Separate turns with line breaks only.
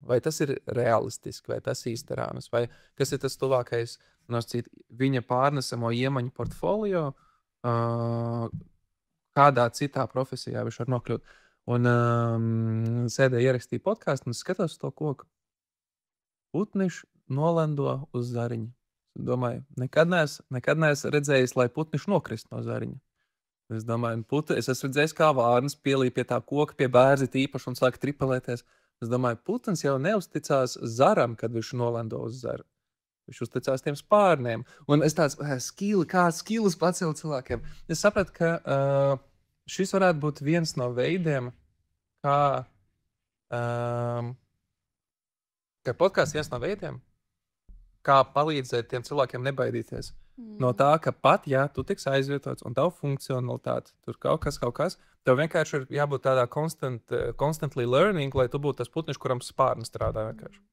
vai tas ir realistiski, vai tas īsterāms, vai kas ir tas tuvākais viņa pārnesamo iemaņu portfolio, kādā citā profesijā viņš var nokļūt. Un sēdēju ierakstīju podkāstu un skatos to koku. Putniņš nolendo uz zariņa. Domāju, nekad neesmu redzējis, lai putniņš nokrist no zariņa. Es domāju, es esmu redzējis, kā vārnas pielīp pie tā koka, pie bērzi tīpaši un sāk tripelēties. Es domāju, putns jau neuzticās zaram, kad viņš nolendo uz zaru. Viņš uzticās tiem spārniem. Un es tāds, kāds skilus pacēlu cilvēkiem. Es sapratu, ka šis varētu būt viens no veidiem, kā podkāsts viens no veidiem, kā palīdzēt tiem cilvēkiem nebaidīties. No tā, ka pat, ja tu tiks aizvietots un tavu funkcionalitāti, tur kaut kas, tev vienkārši ir jābūt tādā constantly learning, lai tu būtu tas putniņš, kuram spārni strādā vienkārši.